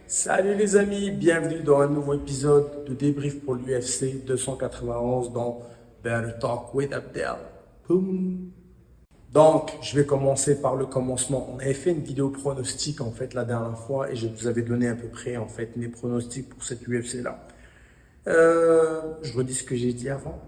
Salut les amis, bienvenue dans un nouveau épisode de débrief pour l'UFC 291 dans Better Talk with Abdel. Boum. Donc, je vais commencer par le commencement. On avait fait une vidéo pronostic en fait la dernière fois et je vous avais donné à peu près en fait mes pronostics pour cette UFC là. Je redis ce que j'ai dit avant.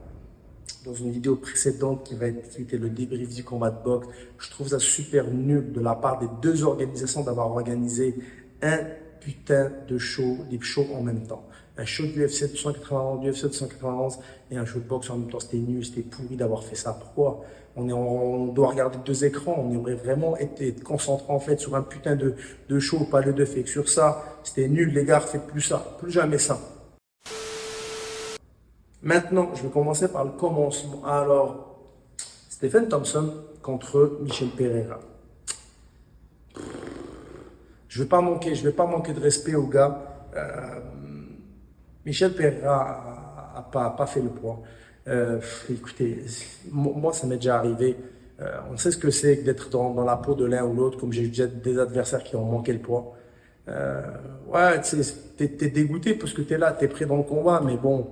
Dans une vidéo précédente qui était le débrief du combat de boxe, je trouve ça super nul de la part des deux organisations d'avoir organisé un putain de show, des shows en même temps. Un show de l'UFC 291, l'UFC 291 et un show de boxe en même temps. C'était nul, c'était pourri d'avoir fait ça. Pourquoi? On doit regarder deux écrans, on aimerait vraiment être concentré en fait sur un putain de show, pas le deux fait que sur ça. C'était nul les gars, faites plus ça, plus jamais ça. Maintenant, je vais commencer par le commencement. Alors, Stephen Thompson contre Michel Pereira. Je vais pas manquer de respect au gars. Michel Pereira a pas fait le poids. Écoutez, moi, ça m'est déjà arrivé. On sait ce que c'est d'être dans la peau de l'un ou l'autre, comme j'ai eu déjà des adversaires qui ont manqué le poids. Ouais, t'es dégoûté parce que t'es là, t'es prêt dans le combat, mais bon,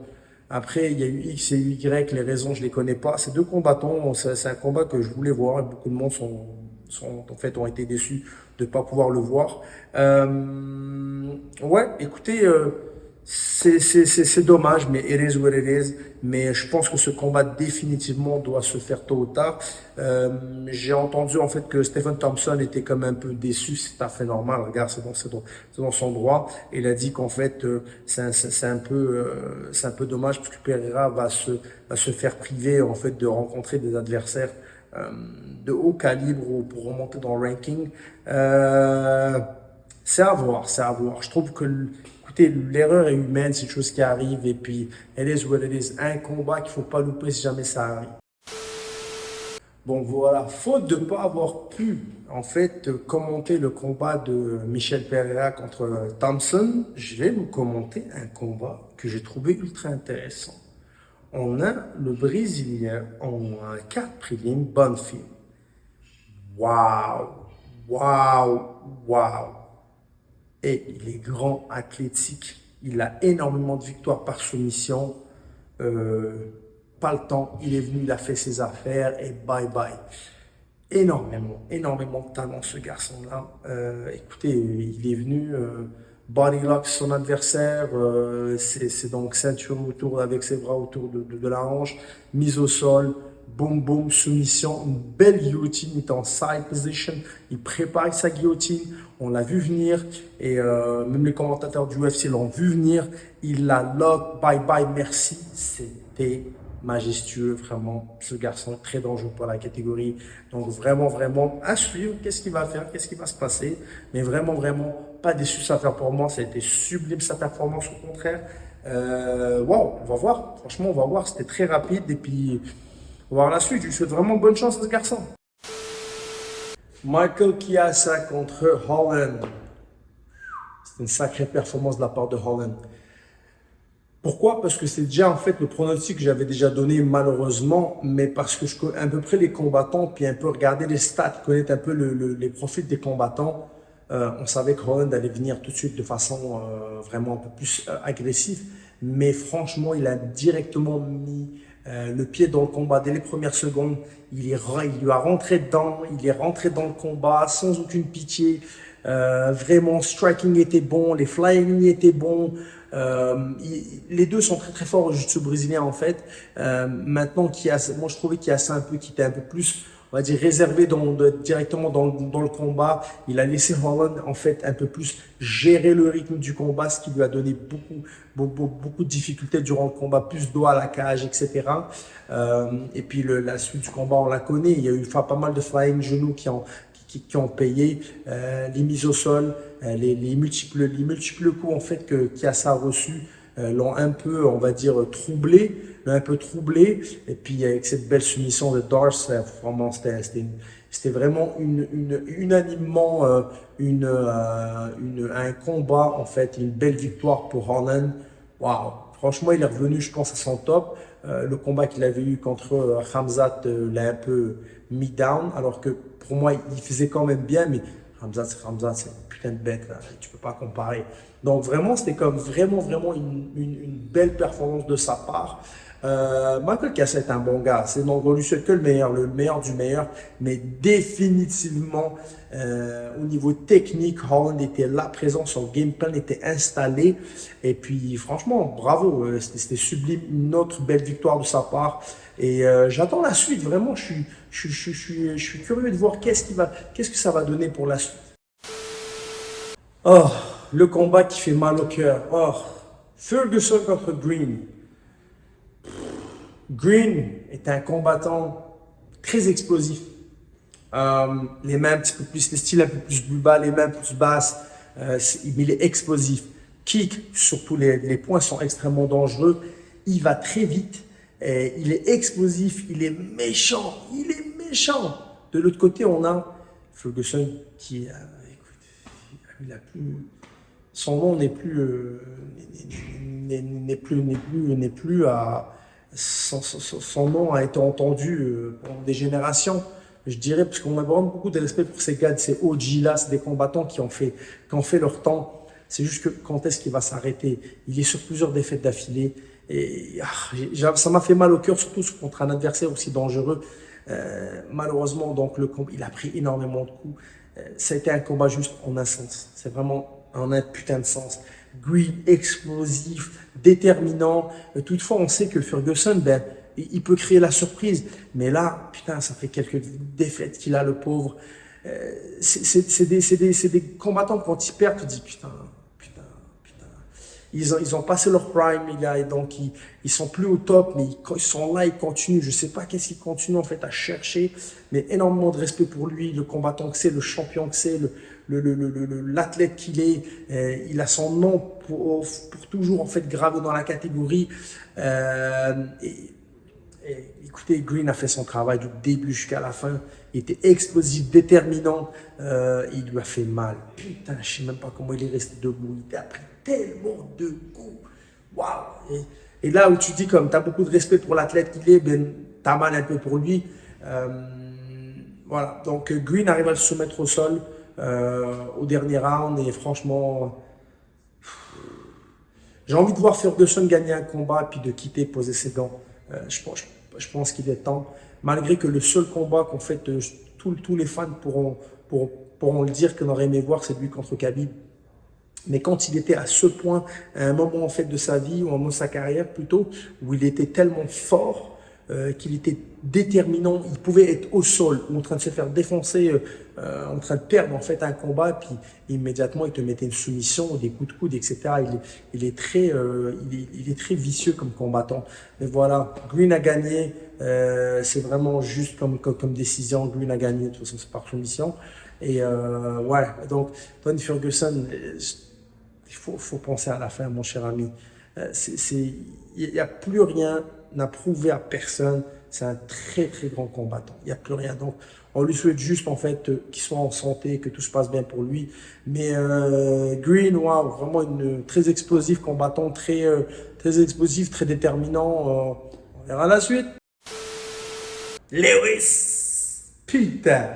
après, il y a eu X et Y, les raisons, je les connais pas. Ces deux combattants, c'est un combat que je voulais voir et beaucoup de monde en fait, ont été déçus de ne pas pouvoir le voir. Ouais, écoutez, c'est dommage, mais it is what it is. Mais je pense que ce combat définitivement doit se faire tôt ou tard. J'ai entendu en fait que Stephen Thompson était comme un peu déçu, c'est tout à fait normal. Regarde, c'est dans son droit. Il a dit qu'en fait c'est un peu dommage parce que Pereira va se faire priver en fait de rencontrer des adversaires de haut calibre pour remonter dans le ranking. C'est à voir, c'est à voir. Je trouve que écoutez, l'erreur est humaine, c'est une chose qui arrive et puis it is what it is. Un combat qu'il faut pas louper si jamais ça arrive. Bon voilà, faute de ne pas avoir pu en fait commenter le combat de Michel Pereira contre Thompson, je vais vous commenter un combat que j'ai trouvé ultra intéressant. On a le Brésilien en carte prélim, Bonfim. Waouh, waouh, waouh. Et il est grand, athlétique. Il a énormément de victoires par soumission. Pas le temps, il est venu, il a fait ses affaires et bye bye. Énormément de talent ce garçon-là. Écoutez, il est venu body lock son adversaire, c'est donc ceinture autour avec ses bras autour de la hanche, mise au sol, boum boum, soumission, une belle guillotine, il est en side position, il prépare sa guillotine, on l'a vu venir et même les commentateurs du UFC l'ont vu venir, il la lock, bye bye, merci, c'était majestueux, vraiment, ce garçon est très dangereux pour la catégorie. Donc vraiment, à suivre, qu'est-ce qu'il va faire, qu'est-ce qui va se passer. Mais vraiment, pas déçu de sa performance, ça a été sublime sa performance au contraire. Wow, on va voir, franchement, on va voir, c'était très rapide et puis on va voir la suite. Je lui souhaite vraiment bonne chance à ce garçon. Michael Chiesa contre Holland. C'est une sacrée performance de la part de Holland. Pourquoi? Parce que c'est déjà en fait le pronostic que j'avais déjà donné malheureusement, mais parce que je connais à peu près les combattants, puis un peu regarder les stats, connaître un peu les profils des combattants. On savait que Holland allait venir tout de suite de façon vraiment un peu plus agressive, mais franchement, il a directement mis le pied dans le combat dès les premières secondes. Il lui a rentré dedans, il est rentré dans le combat sans aucune pitié. Vraiment, striking était bon, les flying étaient bons. Les deux sont très forts au jiu-jitsu brésilien en fait. Maintenant, moi je trouvais qu'il y a ça un peu qui était un peu plus, on va dire, réservé directement dans le combat. Il a laissé Holland en fait un peu plus gérer le rythme du combat, ce qui lui a donné beaucoup de difficultés durant le combat, plus d'eau à la cage, etc. Et puis la suite du combat, on la connaît. Il y a eu pas mal de flying genoux qui ont payé, les mises au sol, les multiples coups en fait que Chiesa a reçu l'ont un peu, on va dire, troublé. Et puis avec cette belle soumission de Darce, vraiment c'était vraiment unanimement un combat en fait, une belle victoire pour Holland. Waouh, franchement il est revenu, je pense, à son top. Le combat qu'il avait eu contre Khamzat l'a un peu mis down, alors que pour moi il faisait quand même bien, mais Khamzat, c'est une putain de bête, là. Tu peux pas comparer. Donc vraiment, c'était comme vraiment une belle performance de sa part. Michael Cassel est un bon gars. Donc on lui souhaite que le meilleur du meilleur. Mais définitivement, au niveau technique, Holland était là, présent, son game plan était installé. Et puis franchement, bravo, c'était sublime, une autre belle victoire de sa part. Et j'attends la suite, vraiment, je suis curieux de voir qu'est-ce que ça va donner pour la suite. Oh, le combat qui fait mal au cœur. Oh, Ferguson contre Green. Green est un combattant très explosif. Les mains un petit peu plus, le style un peu plus bas, les mains plus basses. Il est explosif. Kick, surtout les points sont extrêmement dangereux. Il va très vite. Et il est explosif, il est méchant, il est méchant. De l'autre côté, on a Ferguson qui, écoute, il a plus, son nom n'est plus, n'est plus à, son nom a été entendu pendant des générations. Je dirais, parce qu'on a vraiment beaucoup de respect pour ces gars, ces OG là, c'est des combattants qui ont fait leur temps. C'est juste que quand est-ce qu'il va s'arrêter? Il est sur plusieurs défaites d'affilée. Et ça m'a fait mal au cœur, surtout contre un adversaire aussi dangereux. Malheureusement, donc le combat, il a pris énormément de coups. Ça a été un combat juste en un sens. C'est vraiment en un putain de sens. Green, explosif, déterminant. Toutefois, on sait que Ferguson, ben, il peut créer la surprise. Mais là, putain, ça fait quelques défaites qu'il a, le pauvre. C'est des combattants, quand ils perdent, tu te dis putain. Ils ont passé leur prime, les gars, et donc ils sont plus au top, mais ils sont là, ils continuent. Je sais pas qu'est-ce qu'ils continuent en fait à chercher, mais énormément de respect pour lui, le combattant que c'est, le champion que c'est, l'athlète qu'il est. Il a son nom pour toujours en fait gravé dans la catégorie. Écoutez, Green a fait son travail du début jusqu'à la fin. Il était explosif, déterminant. Il lui a fait mal. Putain, je sais même pas comment il est resté debout. Il a pris tellement de coups. Waouh! Et là où tu dis, comme tu as beaucoup de respect pour l'athlète qu'il est, ben, tu as mal un peu pour lui. Voilà. Donc, Green arrive à le soumettre au sol au dernier round. Et franchement, j'ai envie de voir Ferguson gagner un combat et puis de quitter, poser ses gants. Je pense qu'il est temps. Malgré que le seul combat qu'en fait tous les fans pourront le dire qu'on aurait aimé voir, c'est lui contre Khabib. Mais quand il était à ce point, à un moment en fait de sa vie, ou un moment de sa carrière plutôt, où il était tellement fort, qu'il était déterminant, il pouvait être au sol, ou en train de se faire défoncer, en train de perdre en fait un combat, puis immédiatement il te mettait une soumission, des coups de coude, etc. Il est très vicieux comme combattant. Mais voilà, Green a gagné, c'est vraiment juste comme décision. Green a gagné, de toute façon c'est par soumission. Et ouais, donc Tony Ferguson, il faut penser à la fin, mon cher ami. Il n'y a plus rien à prouver à personne. C'est un très grand combattant. Il n'y a plus rien. Donc, on lui souhaite juste en fait qu'il soit en santé, que tout se passe bien pour lui. Mais Green, wow, vraiment une très explosif combattant, très explosif, très déterminant. On verra la suite. Lewis, putain.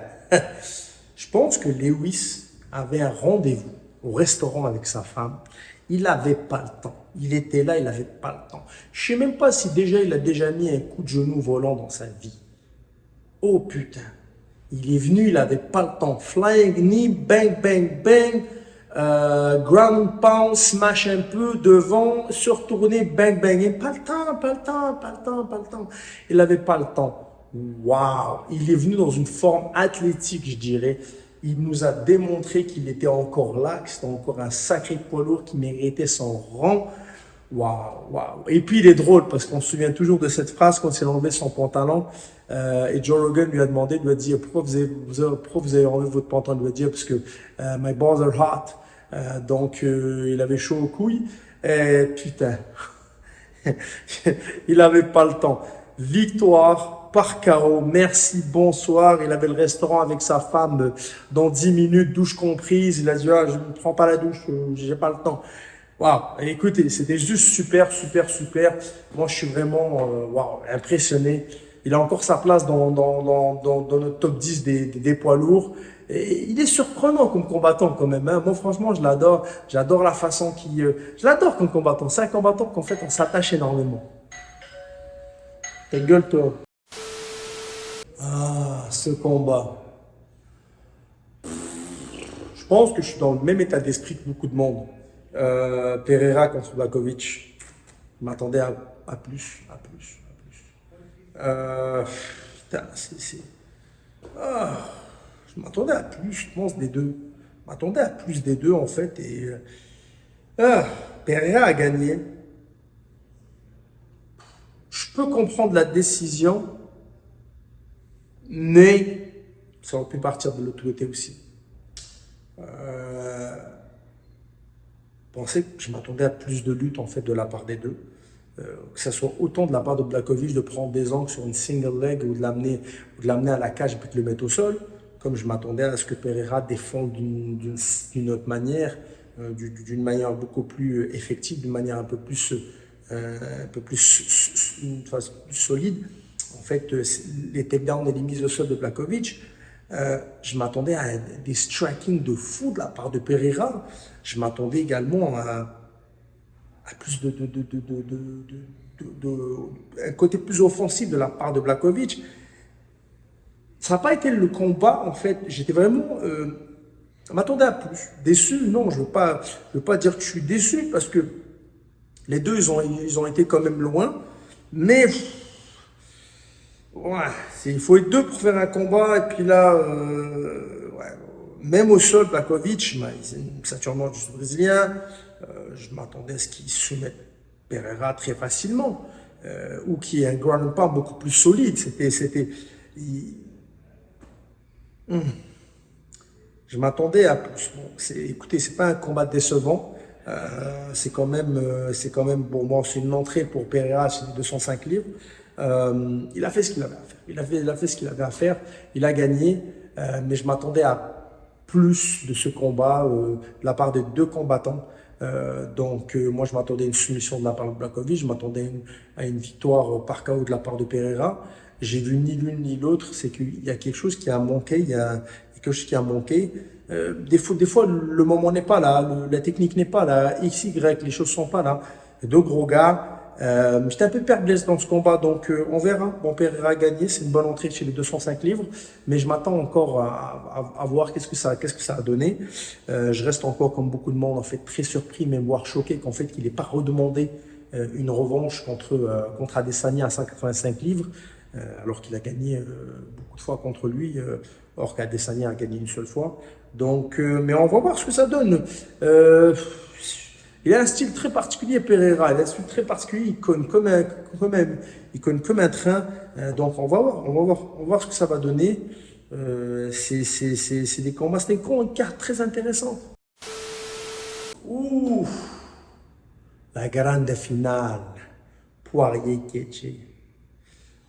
Je pense que Lewis avait un rendez-vous au restaurant avec sa femme. Il n'avait pas le temps. Il était là, il n'avait pas le temps. Je ne sais même pas si déjà il a déjà mis un coup de genou volant dans sa vie. Oh putain. Il est venu, il n'avait pas le temps. Flying knee, bang, bang, bang. Ground pound, smash un peu devant, se retourner, bang, bang. Et pas le temps. Il n'avait pas le temps. Waouh. Il est venu dans une forme athlétique, je dirais. Il nous a démontré qu'il était encore là, que c'était encore un sacré poids lourd qui méritait son rang. Waouh. Et puis il est drôle parce qu'on se souvient toujours de cette phrase quand il a enlevé son pantalon. Et Joe Rogan lui a demandé, lui a dit, pourquoi vous avez enlevé votre pantalon? Il lui a dit, parce que my balls are hot. Donc il avait chaud aux couilles. Et putain, il avait pas le temps. Victoire par KO, merci, bonsoir. Il avait le restaurant avec sa femme dans 10 minutes, douche comprise. Il a dit, ah, je ne prends pas la douche, j'ai pas le temps. Waouh, écoutez, c'était juste super. Moi, je suis vraiment impressionné. Il a encore sa place dans notre top 10 des poids lourds. Et il est surprenant comme combattant quand même, hein. Moi, franchement, je l'adore. J'adore la façon qu'il... je l'adore comme combattant. C'est un combattant qu'en fait, on s'attache énormément. Ta gueule, toi. Ah, ce combat. Je pense que je suis dans le même état d'esprit que beaucoup de monde. Pereira contre Blachowicz. Je m'attendais à plus, à plus, à plus. Putain, ah, je m'attendais à plus, je pense, des deux. Je m'attendais à plus des deux, en fait. Et ah, Pereira a gagné. Je peux comprendre la décision, mais ça aurait pu partir de l'autre côté aussi. Pensais que je m'attendais à plus de lutte en fait de la part des deux. Que ce soit autant de la part de Blachowicz de prendre des angles sur une single leg ou de l'amener à la cage et puis de le mettre au sol, comme je m'attendais à ce que Pereira défende d'une autre manière, d'une manière beaucoup plus effective, d'une manière un peu plus, une phase plus solide. En fait, les takedowns et les mises au sol de Blachowicz, je m'attendais à des striking de fou de la part de Pereira. Je m'attendais également à plus un côté plus offensif de la part de Blachowicz. Ça n'a pas été le combat, en fait. J'étais vraiment... je m'attendais à plus. Déçu, non, je ne veux pas dire que je suis déçu parce que les deux, ils ont été quand même loin. Mais... ouais, il faut être deux pour faire un combat. Et puis là, ouais, même au sol, Blachowicz, c'est une ceinture noire du brésilien. Je m'attendais à ce qu'il soumette Pereira très facilement. Ou qu'il y ait un ground and pound beaucoup plus solide. Je m'attendais à plus. Bon, écoutez, c'est pas un combat décevant. C'est quand même, bon, moi, c'est une entrée pour Pereira, c'est 205 livres. Il a fait ce qu'il avait à faire. Il a fait ce qu'il avait à faire. Il a gagné. Mais je m'attendais à plus de ce combat de la part des deux combattants. Donc, moi, je m'attendais à une soumission de la part de Blachowicz. Je m'attendais à une victoire par KO de la part de Pereira. J'ai vu ni l'une ni l'autre. C'est qu'il y a quelque chose qui a manqué. Il y a quelque chose qui a manqué. Des fois, le moment n'est pas là. La technique n'est pas là. XY, les choses sont pas là. Deux gros gars. J'étais un peu perplexe dans ce combat, donc on verra. Bon, Pereira a gagné, c'est une bonne entrée chez les 205 livres, mais je m'attends encore à voir qu'est-ce que ça a donné. Je reste encore, comme beaucoup de monde, en fait, très surpris, même voire choqué qu'en fait, qu'il n'ait pas redemandé une revanche contre Adesanya à 185 livres, alors qu'il a gagné beaucoup de fois contre lui, or qu'Adesanya a gagné une seule fois. Donc, mais on va voir ce que ça donne. Il a un style très particulier, Pereira. Il a un style très particulier. Il conne comme un train. Donc, on va voir ce que ça va donner. C'est des combats, c'est une carte très intéressante. Ouh, la grande finale. Poirier-Gaethje.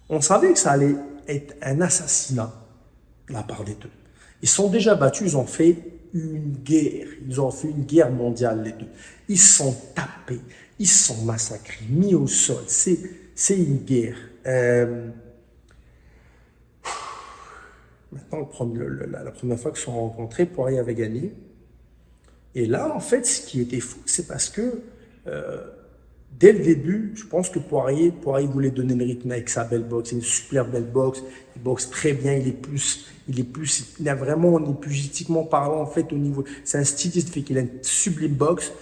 On savait que ça allait être un assassinat de la part des deux. Ils sont déjà battus, ils ont fait une guerre. Ils ont fait une guerre mondiale, les deux. Ils sont tapés, ils sont massacrés, mis au sol. C'est une guerre. Maintenant, la première fois qu'ils se sont rencontrés, Poirier avait gagné. Et là, en fait, ce qui était fou, c'est parce que dès le début, je pense que Poirier voulait donner le rythme avec sa belle boxe. C'est une super belle boxe. Il boxe très bien. Il a vraiment, on est pugilistiquement parlant, en fait, au niveau. C'est un styliste, fait qu'il a une sublime boxe.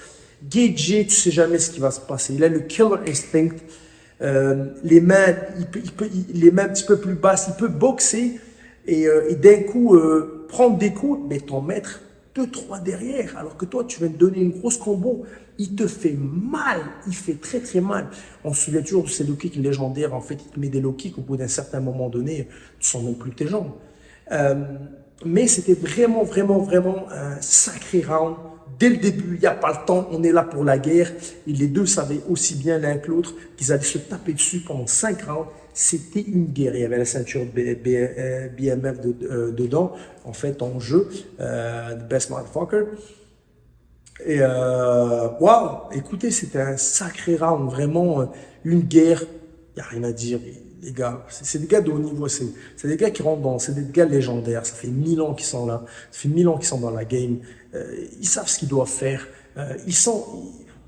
Gaethje, tu sais jamais ce qui va se passer. Il a le killer instinct. Les mains, les mains un petit peu plus basses. Il peut boxer et d'un coup prendre des coups, mais t'en mettre 2-3 derrière. Alors que toi, tu viens de donner une grosse combo. Il te fait mal. Il fait très très mal. On se souvient toujours de ces low kicks légendaires. En fait, il te met des low kicks. Au bout d'un certain moment donné, tu sens même plus tes jambes. Mais c'était vraiment un sacré round. Dès le début, il n'y a pas le temps, on est là pour la guerre. Et les deux savaient aussi bien l'un que l'autre qu'ils allaient se taper dessus pendant 5 rounds. C'était une guerre. Il y avait la ceinture BMF dedans, en fait, en jeu, The Best Motherfucker. Et waouh, écoutez, c'était un sacré round, vraiment une guerre. Il n'y a rien à dire. les gars, c'est des gars de haut niveau, c'est des gars qui rentrent dans, c'est des gars légendaires, ça fait 1000 ans qu'ils sont là, ça fait 1000 ans qu'ils sont dans la game, ils savent ce qu'ils doivent faire,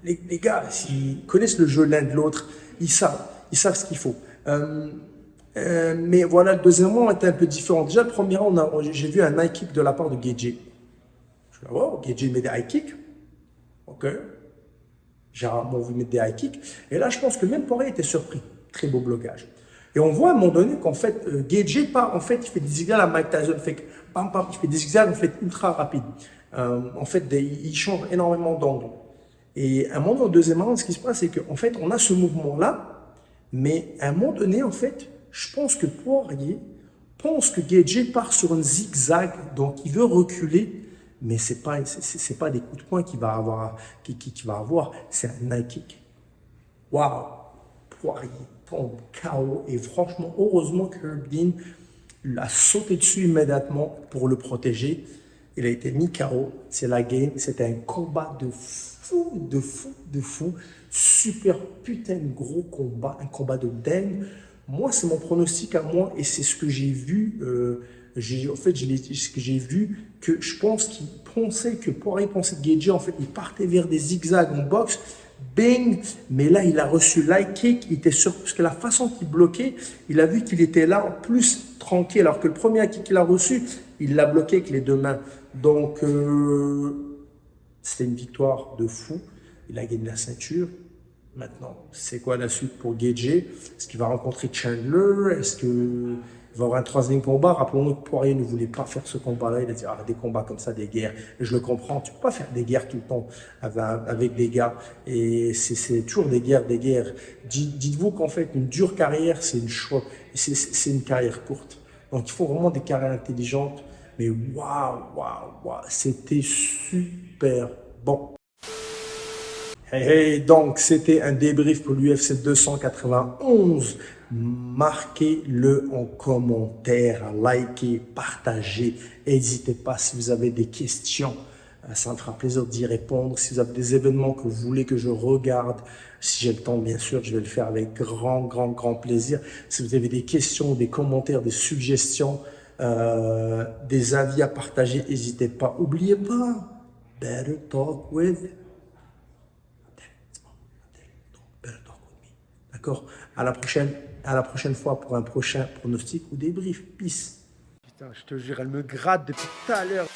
les gars, s'ils connaissent le jeu l'un de l'autre, ils savent ce qu'il faut. Mais voilà, le deuxième round était un peu différent. Déjà, le premier round, j'ai vu un high kick de la part de Gaethje. Je suis là, wow, Gaethje met des high kicks. Ok. J'ai rarement vu mettre des high kicks. Et là, je pense que même Poirier était surpris. Très beau blocage. Et on voit à un moment donné qu'en fait, Gaethje part, en fait, il fait des zigzags à Mike Tyson. Fait que, pam, pam, il fait des zigzags, en fait, ultra rapide. En fait, il change énormément d'angle. Et à un moment, au deuxième round, ce qui se passe, c'est qu'en fait, on a ce mouvement-là, mais à un moment donné, en fait, je pense que Poirier pense que Gaethje part sur un zigzag, donc il veut reculer, mais c'est pas des coups de poing qu'il va avoir, c'est un high kick. Waouh, Poirier tombe KO et franchement, heureusement que Herb Dean l'a sauté dessus immédiatement pour le protéger. Il a été mis KO, c'est la game, c'était un combat de fou, super putain de gros combat, un combat de dingue. Moi, c'est mon pronostic à moi et c'est ce que j'ai vu. En fait, ce que j'ai vu, que je pense qu'il pensait que Poirier pensait que Gaethje, en fait, il partait vers des zigzags en boxe. Bing! Mais là, il a reçu l'high kick. Il était sûr, parce que la façon qu'il bloquait, il a vu qu'il était là, en plus tranquille. Alors que le premier kick qu'il a reçu, il l'a bloqué avec les deux mains. Donc, c'était une victoire de fou. Il a gagné la ceinture. Maintenant, c'est quoi la suite pour Gaethje? Est-ce qu'il va rencontrer Chandler? Est-ce qu'il va avoir un troisième combat? Rappelons-nous que Poirier ne voulait pas faire ce combat-là. Il a dit, ah, des combats comme ça, des guerres. Et je le comprends. Tu ne peux pas faire des guerres tout le temps avec des gars. Et c'est toujours des guerres, des guerres. Dites-vous qu'en fait, une dure carrière, c'est une carrière courte. Donc, il faut vraiment des carrières intelligentes. Mais waouh, c'était super bon. Hey, donc, c'était un débrief pour l'UFC 291. Marquez-le en commentaire, likez, partagez. N'hésitez pas si vous avez des questions. Ça me fera plaisir d'y répondre. Si vous avez des événements que vous voulez que je regarde, si j'ai le temps, bien sûr, je vais le faire avec grand plaisir. Si vous avez des questions, des commentaires, des suggestions, des avis à partager, n'hésitez pas. N'oubliez pas, better talk with. D'accord? À la prochaine fois pour un prochain pronostic ou débrief. Peace. Putain, je te jure, elle me gratte depuis tout à l'heure.